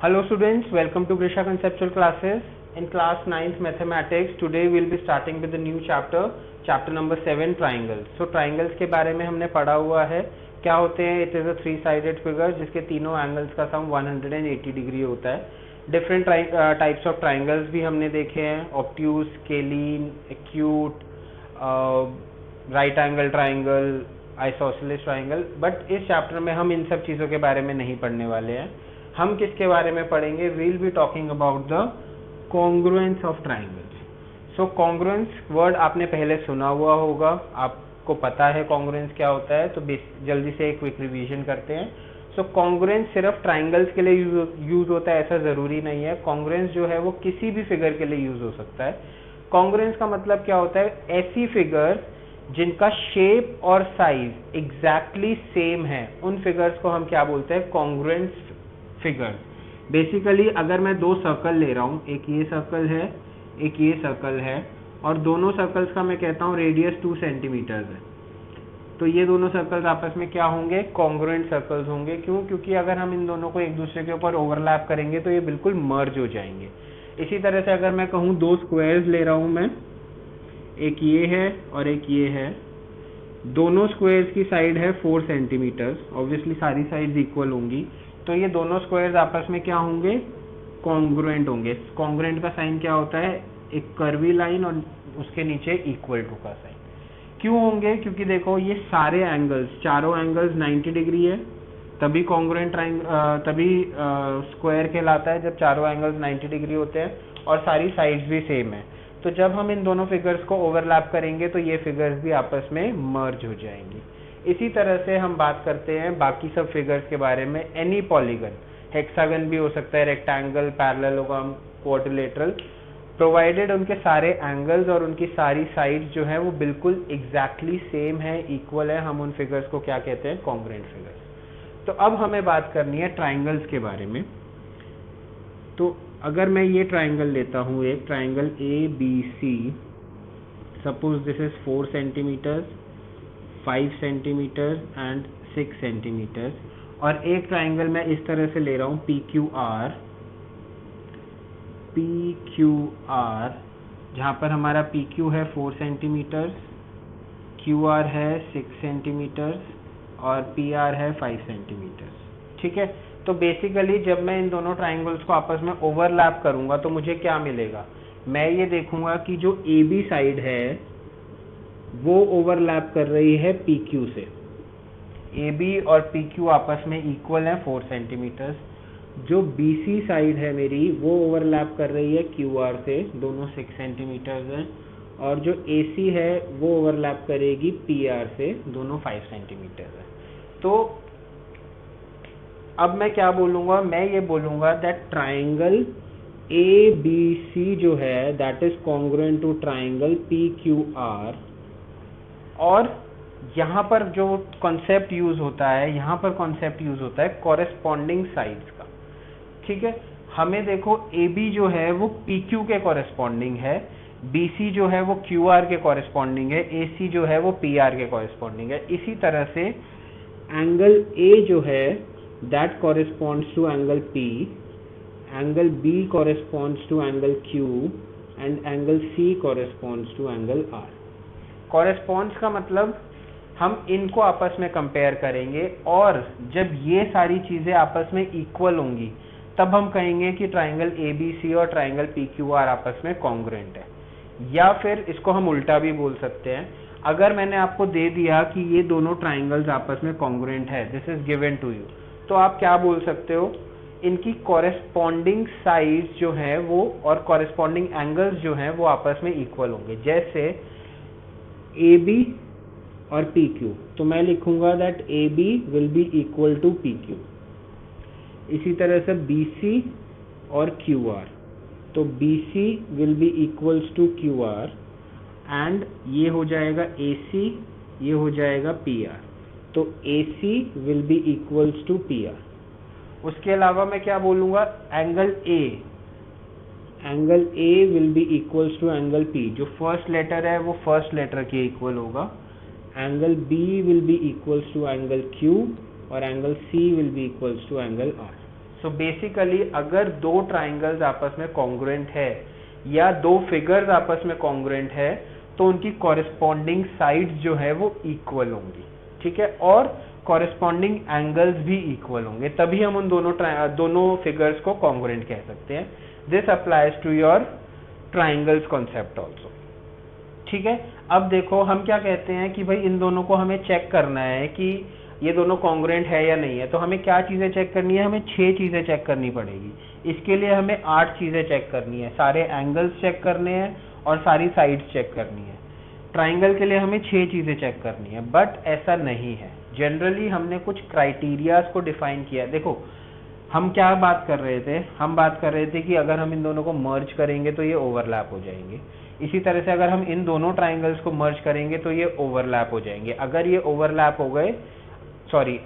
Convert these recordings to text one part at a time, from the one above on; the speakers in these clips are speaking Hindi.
Hello students, welcome to Grisha Conceptual Classes. In class 9th Mathematics, today we will be starting with the new chapter number 7 Triangles. So triangles के बारे में हमने पढ़ा हुआ है, क्या होते हैं. It is a 3-sided figure जिसके तीनों एंगल्स का सम 180 डिग्री होता है. डिफरेंट टाइप्स ऑफ ट्राइंगल्स भी हमने देखे हैं, obtuse, scalene, acute, right angle triangle, isosceles triangle. But इस चैप्टर में हम इन सब चीज़ों के बारे में नहीं पढ़ने वाले हैं. हम किसके बारे में पढ़ेंगे? We will be talking about the congruence of triangles. So congruence word आपने पहले सुना हुआ होगा, आपको पता है कॉन्ग्रुएंस क्या होता है. तो जल्दी से एक क्विक रिवीजन करते हैं. सो कॉन्ग्रुएंस सिर्फ ट्राइंगल्स के लिए यूज होता है ऐसा ज़रूरी नहीं है. कॉन्ग्रुएंस जो है वो किसी भी फिगर के लिए यूज हो सकता है. कॉन्ग्रुएंस का मतलब क्या होता है? ऐसी फिगर जिनका शेप और साइज एग्जैक्टली सेम है, उन फिगर्स को हम क्या बोलते हैं? Congruence figures. बेसिकली अगर मैं दो सर्कल ले रहा हूँ, एक ये सर्कल है, एक ये सर्कल है, और दोनों सर्कल्स का मैं कहता हूँ रेडियस 2 सेंटीमीटर है, तो ये दोनों सर्कल्स आपस में क्या होंगे? कॉन्ग्रुएंट सर्कल्स होंगे. क्यों? क्योंकि अगर हम इन दोनों को एक दूसरे के ऊपर ओवरलैप करेंगे तो ये बिल्कुल मर्ज हो जाएंगे. इसी तरह से अगर मैं कहूँ दो स्क्वायर्स ले रहा हूँ मैं, एक ये है और एक ये है, दोनों स्क्वायर्स की साइड है 4 सेंटीमीटर, ऑब्वियसली सारी साइड्स इक्वल होंगी, तो ये दोनों स्क्वायर्स आपस में क्या होंगे? कॉन्ग्रुएंट होंगे. कॉन्ग्रुएंट का साइन क्या होता है? एक कर्वी लाइन और उसके नीचे इक्वल टू का साइन. क्यों होंगे? क्योंकि देखो ये सारे एंगल्स, चारों एंगल्स 90 डिग्री है, तभी कॉन्ग्रुएंट तभी स्क्वायर कहलाता है जब चारों एंगल्स 90 डिग्री होते हैं और सारी साइड्स भी सेम है. तो जब हम इन दोनों फिगर्स को ओवरलैप करेंगे तो ये फिगर्स भी आपस में मर्ज हो जाएंगी. इसी तरह से हम बात करते हैं बाकी सब फिगर्स के बारे में. एनी पॉलीगन, हेक्सागन भी हो सकता है, रेक्टेंगल, पैरेललोग्राम, क्वाड्रिलेटरल, प्रोवाइडेड उनके सारे एंगल्स और उनकी सारी साइड्स जो है वो बिल्कुल एग्जैक्टली सेम है, इक्वल है, हम उन फिगर्स को क्या कहते हैं? Congruent figures. तो अब हमें बात करनी है ट्राइंगल्स के बारे में. तो अगर मैं ये ट्राइंगल लेता हूँ, एक triangle ABC, suppose this is 4 centimetre, 5 centimetre and 6 centimetre, और एक ट्राइंगल मैं इस तरह से ले रहा हूँ PQR, जहाँ पर हमारा PQ है 4 सेंटीमीटर, QR है 6 सेंटीमीटर और PR है 5 सेंटीमीटर. ठीक है. तो बेसिकली जब मैं इन दोनों ट्राइंगल्स को आपस में ओवरलैप करूंगा तो मुझे क्या मिलेगा? मैं ये देखूंगा कि जो AB साइड है वो ओवरलैप कर रही है PQ से. AB और PQ आपस में इक्वल है 4 सेंटीमीटर. जो BC साइड है मेरी वो ओवरलैप कर रही है QR से, दोनों 6 सेंटीमीटर हैं, और जो AC है वो ओवरलैप करेगी PR से, दोनों 5 सेंटीमीटर है. तो अब मैं क्या बोलूँगा? मैं ये बोलूँगा दैट ट्राइंगल ABC जो है that is congruent to triangle PQR. और यहाँ पर जो कॉन्सेप्ट यूज होता है, यहाँ पर कॉन्सेप्ट यूज होता है कॉरेस्पॉन्डिंग साइड्स का. ठीक है. हमें देखो AB जो है वो PQ के कॉरेस्पॉन्डिंग है, BC जो है वो QR के कॉरेस्पॉन्डिंग है, AC जो है वो PR के कॉरेस्पॉन्डिंग है. इसी तरह से एंगल A जो है that corresponds to angle P, angle B corresponds to angle Q and angle C corresponds to angle R. Corresponds का मतलब हम इनको आपस में कंपेयर करेंगे, और जब ये सारी चीजें आपस में इक्वल होंगी तब हम कहेंगे कि ट्राइंगल ABC और ट्राइंगल PQR आपस में कॉन्ग्रुएंट है. या फिर इसको हम उल्टा भी बोल सकते हैं. अगर मैंने आपको दे दिया कि ये दोनों ट्राइंगल्स आपस में कॉन्ग्रुएंट है, this is given to you, तो आप क्या बोल सकते हो? इनकी कॉरेस्पॉन्डिंग साइड्स जो है वो और कॉरेस्पॉन्डिंग एंगल्स जो हैं वो आपस में इक्वल होंगे. जैसे AB और PQ, तो मैं लिखूंगा that AB will be equal to PQ. इसी तरह से BC और QR, तो BC will be equals to QR and ये हो जाएगा AC, ये हो जाएगा PR, तो AC will be equals to PR. उसके अलावा मैं क्या बोलूँगा? Angle A will be equals to angle P. जो फर्स्ट लेटर है वो फर्स्ट लेटर के इक्वल होगा. Angle B will be equals to angle Q और angle C will be equals to angle R. So basically अगर दो ट्राइंगल्स आपस में कॉन्ग्रुएंट है या दो फिगर्स आपस में कॉन्ग्रुएंट है तो उनकी कॉरेस्पॉन्डिंग साइड्स जो है वो इक्वल होंगी, ठीक है, और कॉरेस्पॉन्डिंग एंगल्स भी इक्वल होंगे, तभी हम उन दोनों फिगर्स को कॉन्ग्रुएंट कह सकते हैं। This applies to your triangles concept also, ठीक है। अब देखो हम क्या कहते हैं कि भाई इन दोनों को हमें चेक करना है कि ये दोनों कॉन्ग्रुएंट है या नहीं है, तो हमें क्या चीजें चेक करनी है, हमें 6 चीजें चेक करनी पड़ेगी। इसके लिए हमें 8 चीजें चेक करनी है, सारे एंगल्स चेक करने हैं और सारी साइड्स चेक करनी है। ट्राइंगल के लिए हमें 6 चीजें चेक करनी है, बट ऐसा नहीं है। जनरली हमने कुछ क्राइटेरियाज को डिफाइन किया। देखो हम क्या बात कर रहे थे, हम बात कर रहे थे कि अगर हम इन दोनों को मर्ज करेंगे तो ये ओवरलैप हो जाएंगे। इसी तरह से अगर हम इन दोनों ट्राइंगल्स को मर्ज करेंगे तो ये ओवरलैप हो जाएंगे। अगर ये ओवरलैप हो गए,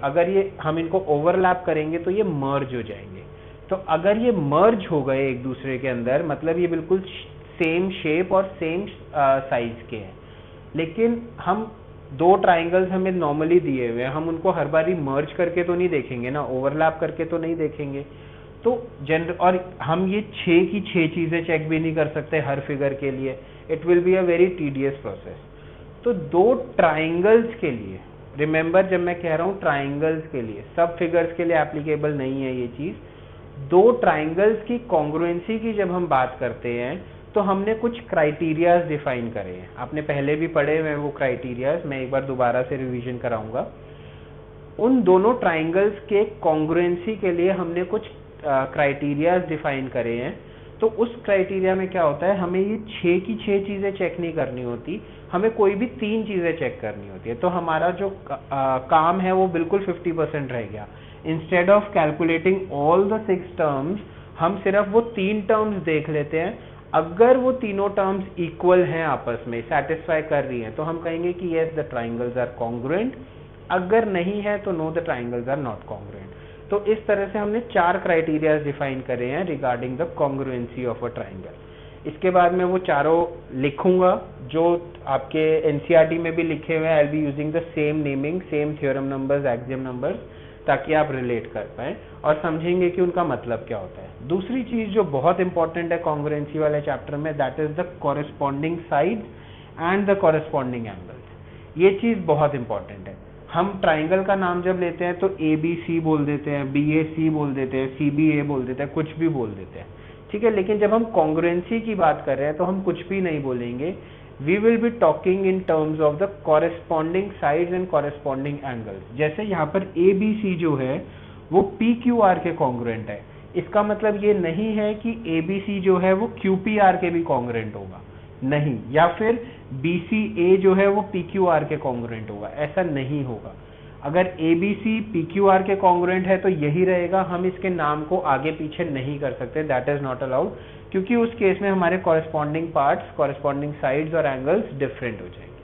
अगर ये हम इनको ओवरलैप करेंगे तो ये मर्ज हो जाएंगे। तो अगर ये मर्ज हो गए एक दूसरे के अंदर, मतलब ये बिल्कुल सेम शेप और सेम साइज के हैं, लेकिन हम दो ट्राइंगल्स हमें नॉर्मली दिए हुए हैं, हम उनको हर बारी मर्ज करके तो नहीं देखेंगे ना, ओवरलैप करके तो नहीं देखेंगे। तो और हम ये 6 की 6 चीजें चेक भी नहीं कर सकते हर फिगर के लिए, it will be a very tedious process. तो दो ट्राइंगल्स के लिए, रिमेंबर जब मैं कह रहा हूं ट्राइंगल्स के लिए, सब फिगर्स के लिए एप्लीकेबल नहीं है ये चीज। दो ट्राइंगल्स की कॉन्ग्रुएंसी की जब हम बात करते हैं तो हमने कुछ क्राइटेरियाज डिफाइन करे हैं। आपने पहले भी पढ़े हुए हैं वो क्राइटेरियाज, मैं एक बार दोबारा से रिवीजन कराऊंगा। उन दोनों ट्राइंगल्स के कॉन्ग्रुएंसी के लिए हमने कुछ क्राइटेरियाज डिफाइन करे हैं। तो उस क्राइटेरिया में क्या होता है, हमें ये 6 की 6 चीजें चेक नहीं करनी होती, हमें कोई भी 3 चीजें चेक करनी होती है। तो हमारा जो काम है वो बिल्कुल 50% रह गया। Instead of calculating all the 6 terms, हम सिर्फ वो 3 टर्म्स देख लेते हैं। अगर वो तीनों टर्म्स इक्वल हैं, आपस में सेटिस्फाई कर रही हैं, तो हम कहेंगे कि yes the triangles are congruent. अगर नहीं है तो no the triangles are not congruent. तो इस तरह से हमने 4 क्राइटेरियाज डिफाइन करे हैं regarding the congruency of a triangle. इसके बाद मैं वो चारों लिखूंगा जो आपके एनसीईआरटी में भी लिखे हुए हैं। I will be using the same naming, same theorem numbers, axiom numbers, ताकि आप रिलेट कर पाएं और समझेंगे कि उनका मतलब क्या होता है। दूसरी चीज जो बहुत इंपॉर्टेंट है कॉन्ग्रुएंसी वाले चैप्टर में, that is the corresponding sides and the corresponding angles. ये चीज बहुत इंपॉर्टेंट है। हम ट्राइंगल का नाम जब लेते हैं तो ABC बोल देते हैं, BAC बोल देते हैं, CBA बोल देते हैं, कुछ भी बोल देते हैं, ठीक है। लेकिन जब हम कॉन्ग्रुएंसी की बात कर रहे हैं तो हम कुछ भी नहीं बोलेंगे। We will be talking in terms of the corresponding sides and corresponding angles। जैसे यहाँ पर ABC जो है वो PQR के कॉन्ग्रुएंट है। इसका मतलब ये नहीं है कि ABC जो है वो QPR के भी कॉन्ग्रुएंट होगा, नहीं, या फिर BCA जो है वो PQR के कॉन्ग्रुएंट होगा, ऐसा नहीं होगा। अगर ABC PQR के कॉन्ग्रुएंट है तो यही रहेगा, हम इसके नाम को आगे पीछे नहीं कर सकते, दैट इज नॉट अलाउड, क्योंकि उस केस में हमारे कॉरेस्पॉन्डिंग पार्ट्स, कॉरेस्पॉन्डिंग साइड्स और एंगल्स डिफरेंट हो जाएंगे,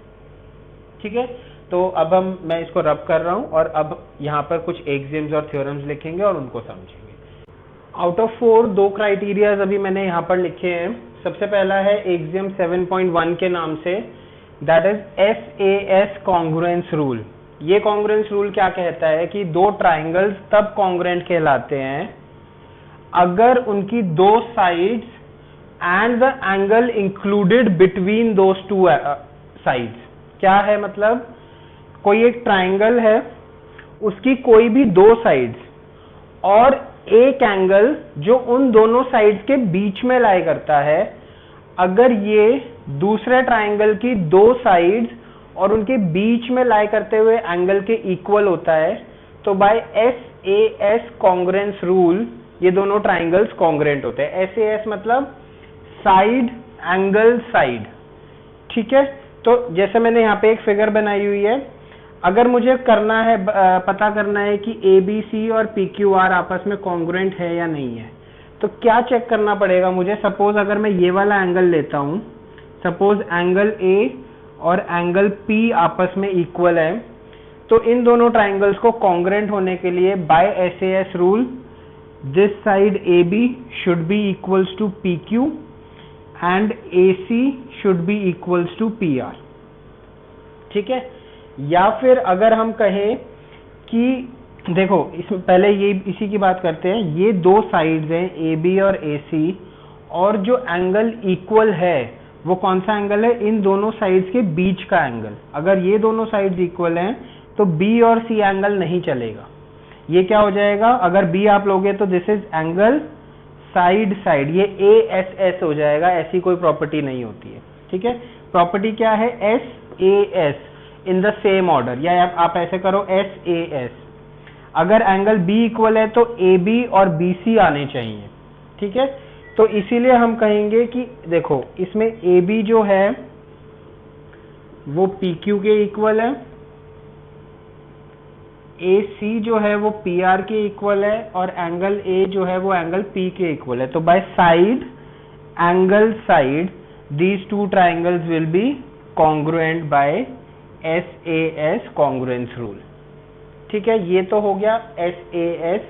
ठीक है। तो अब मैं इसको रब कर रहा हूं और अब यहाँ पर कुछ एक्सियम्स और थ्योरम्स लिखेंगे और उनको समझेंगे। आउट ऑफ 4 2 क्राइटेरियाज अभी मैंने यहाँ पर लिखे हैं। सबसे पहला है एक्सियम 7.1 के नाम से, that is SAS congruence rule. ये कॉन्ग्रुएंस रूल क्या कहता है कि दो ट्राइंगल्स तब कॉन्ग्रुएंट कहलाते हैं अगर उनकी दो sides and the angle included between those two sides. क्या है मतलब, कोई एक ट्राइंगल है, उसकी कोई भी दो साइड्स और एक एंगल जो उन दोनों साइड्स के बीच में लाई करता है, अगर ये दूसरे ट्राइंगल की दो साइड्स और उनके बीच में लाई करते हुए एंगल के इक्वल होता है, तो बाय SAS कॉन्ग्रुएंस रूल ये दोनों ट्राइंगल्स कॉन्ग्रुएंट होते हैं। SAS मतलब साइड एंगल साइड, ठीक है। तो जैसे मैंने यहाँ पे एक फिगर बनाई हुई है, अगर मुझे करना है पता करना है कि ABC और PQR आपस में कॉन्ग्रुएंट है या नहीं है, तो क्या चेक करना पड़ेगा मुझे। सपोज अगर मैं ये वाला एंगल लेता हूं, सपोज एंगल A और एंगल P आपस में इक्वल है, तो इन दोनों ट्राइंगल्स को कॉन्ग्रुएंट होने के लिए by SAS rule this side AB should be equals to PQ and AC should be equals to PR, ठीक है। या फिर अगर हम कहें कि देखो इसमें पहले ये इसी की बात करते हैं। ये दो साइड्स हैं ए बी और ए सी, और जो एंगल इक्वल है वो कौन सा एंगल है? इन दोनों साइड्स के बीच का एंगल। अगर ये दोनों साइड्स इक्वल हैं तो बी और सी एंगल नहीं चलेगा। ये क्या हो जाएगा? अगर बी आप लोगे तो this is angle side side, ये ए एस एस हो जाएगा। ऐसी कोई प्रॉपर्टी नहीं होती है, ठीक है। प्रॉपर्टी क्या है? S A S in the same order, या आप ऐसे करो एस ए एस। अगर एंगल बी इक्वल है तो ए बी और बी सी आने चाहिए, ठीक है। तो इसीलिए हम कहेंगे कि देखो इसमें ए बी जो है वो पी क्यू के इक्वल है, ए सी जो है वो पी आर के इक्वल है, और एंगल ए जो है वो एंगल पी के इक्वल है। तो by side, angle side, these two triangles will be congruent by S A S congruence rule, ठीक है। ये तो हो गया S A S,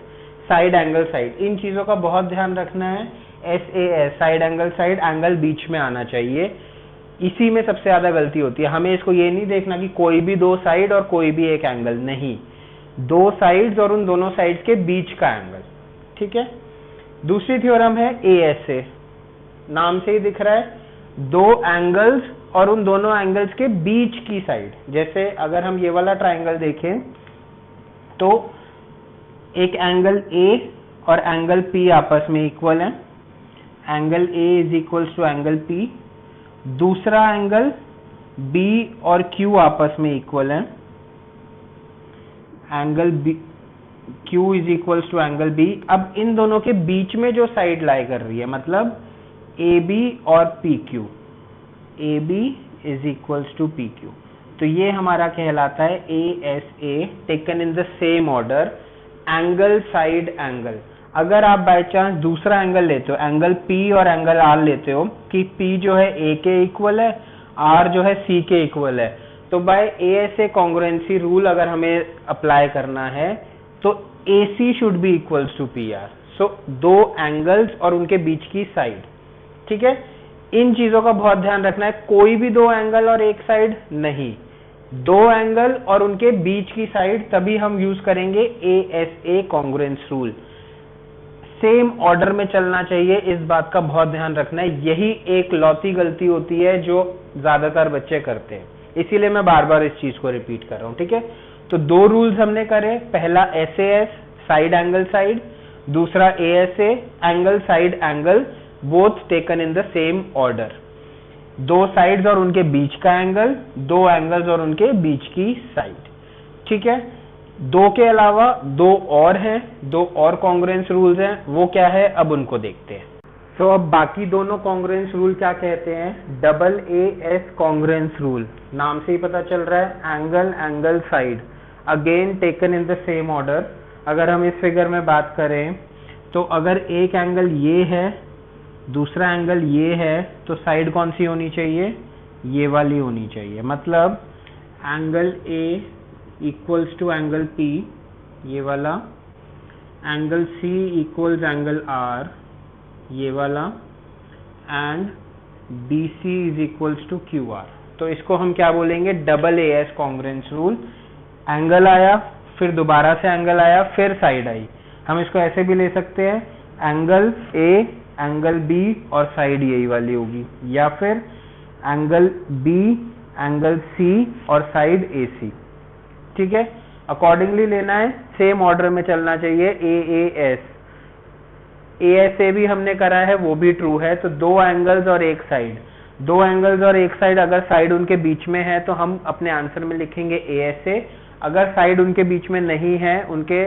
side angle side. इन चीजों का बहुत ध्यान रखना है। S A S, side angle side, angle बीच में आना चाहिए। इसी में सबसे ज्यादा गलती होती है। हमें इसको ये नहीं देखना कि कोई भी दो साइड और कोई भी एक एंगल, नहीं, दो साइड्स और उन दोनों साइड्स के बीच का एंगल, ठीक है। दूसरी थ्योरम है ए एस ए, नाम से ही दिख रहा है, दो एंगल्स और उन दोनों एंगल्स के बीच की साइड। जैसे अगर हम ये वाला ट्राइंगल देखें तो एक एंगल ए और एंगल पी आपस में इक्वल है, angle A is equals to angle P. दूसरा एंगल बी और क्यू आपस में इक्वल है, angle B Q is equals to angle B. अब इन दोनों के बीच में जो साइड लाई कर रही है, मतलब ए बी और P Q, A B is equals to P Q, तो ये हमारा कहलाता है A S A, taken in the same order, angle side angle. अगर आप बाय चांस दूसरा एंगल लेते हो, एंगल पी और एंगल आर लेते हो कि पी जो है ए के इक्वल है, आर जो है सी के इक्वल है, तो by A S A congruency rule अगर हमें अप्लाई करना है तो A C should be equals to P R. So दो एंगल्स और उनके बीच की साइड, ठीक है। इन चीजों का बहुत ध्यान रखना है। कोई भी दो एंगल और एक साइड नहीं, दो एंगल और उनके बीच की साइड, तभी हम यूज करेंगे ए एस ए कॉन्ग्रुएंस रूल। सेम ऑर्डर में चलना चाहिए, इस बात का बहुत ध्यान रखना है। यही एक लौती गलती होती है जो ज्यादातर बच्चे करते हैं, इसीलिए मैं बार बार इस चीज को रिपीट कर रहा हूं, ठीक है। तो दो रूल्स हमने करे, पहला S A S, side angle side, दूसरा A S A, angle side angle, both taken in the same order. दो साइड्स और उनके बीच का एंगल, दो एंगल्स और उनके बीच की साइड, ठीक है। दो के अलावा दो और हैं, दो और कॉन्ग्रुएंस रूल्स हैं, वो क्या है अब उनको देखते हैं। तो अब बाकी दोनों कॉन्ग्रुएंस रूल क्या कहते हैं? Double A S congruence rule, नाम से ही पता चल रहा है, angle angle side, again taken in the same order. अगर हम इस फिगर में बात करें तो अगर एक एंगल ये है, दूसरा एंगल ये है, तो साइड कौन सी होनी चाहिए? ये वाली होनी चाहिए। मतलब angle A equals to angle P, ये वाला, angle C equals angle R, ये वाला, and B C is equals to Q R. तो इसको हम क्या बोलेंगे? Double A S congruence rule. Angle आया, फिर दोबारा से एंगल आया, फिर साइड आई। हम इसको ऐसे भी ले सकते हैं, एंगल ए, एंगल बी और साइड यही वाली होगी, या फिर एंगल बी, एंगल सी और साइड ए सी, ठीक है। अकॉर्डिंगली लेना है, सेम ऑर्डर में चलना चाहिए। ए एस, ए एस ए भी हमने करा है, वो भी ट्रू है। तो दो एंगल्स और एक साइड, दो एंगल्स और एक साइड, अगर साइड उनके बीच में है तो हम अपने आंसर में लिखेंगे ए एस ए। अगर साइड उनके बीच में नहीं है, उनके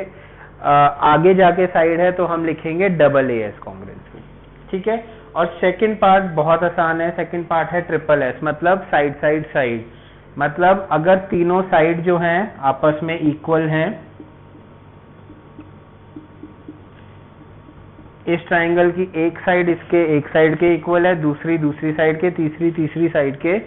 आगे जाके साइड है, तो हम लिखेंगे double A S congruence rule, ठीक है। और सेकंड पार्ट बहुत आसान है, सेकंड पार्ट है ट्रिपल एस, मतलब साइड साइड साइड। मतलब अगर तीनों साइड जो हैं आपस में इक्वल हैं, इस ट्राइंगल की एक साइड इसके एक साइड के इक्वल है, दूसरी साइड के, तीसरी साइड के,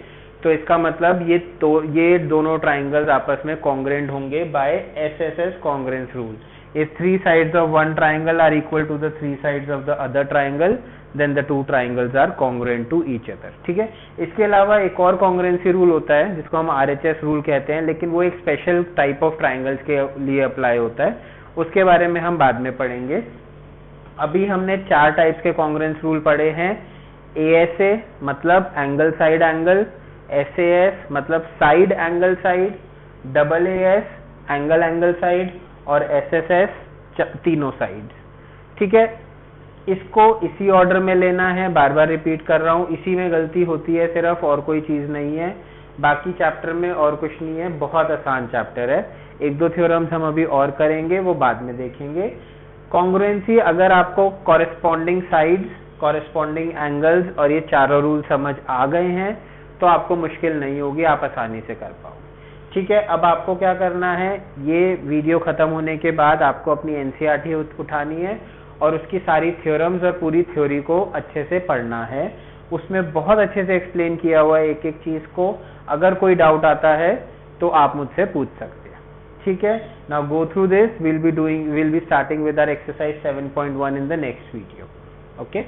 तो इसका मतलब ये दोनों ट्राइंगल्स आपस में कॉन्ग्रुएंट होंगे by S S S congruence rule. if three sides of one triangle are equal to the three sides of the other triangle, then the two triangles are congruent to each other. ठीक है, इसके अलावा एक और कॉन्ग्रुएंसी रूल होता है जिसको हम RHS रूल कहते हैं, लेकिन वो एक स्पेशल टाइप ऑफ ट्राइंगल्स के लिए अप्लाई होता है, उसके बारे में हम बाद में पढ़ेंगे. अभी हमने 4 टाइप्स के कॉन्ग्रुएंस रूल पढ़े हैं. ASA मतलब एंगल साइड एंगल, SAS मतलब side angle side, AAS angle angle side और SSS तीनों साइड्स. ठीक है, इसको इसी ऑर्डर में लेना है, बार बार रिपीट कर रहा हूँ, इसी में गलती होती है सिर्फ, और कोई चीज नहीं है. बाकी चैप्टर में और कुछ नहीं है, बहुत आसान चैप्टर है. 1-2 थ्योरम्स हम अभी और करेंगे, वो बाद में देखेंगे. कॉन्ग्रुएंसी, अगर आपको कॉरेस्पॉन्डिंग साइड्स, कॉरेस्पॉन्डिंग एंगल्स और ये चारों रूल समझ आ गए हैं तो आपको मुश्किल नहीं होगी, आप आसानी से कर पाओगे. ठीक है, अब आपको क्या करना है, ये वीडियो खत्म होने के बाद आपको अपनी NCERT उठानी है और उसकी सारी थ्योरम्स और पूरी थ्योरी को अच्छे से पढ़ना है. उसमें बहुत अच्छे से एक्सप्लेन किया हुआ है एक एक चीज को. अगर कोई डाउट आता है तो आप मुझसे पूछ सकते हैं. ठीक है, now go through this. we'll be starting with our exercise 7.1 in the next video. Okay.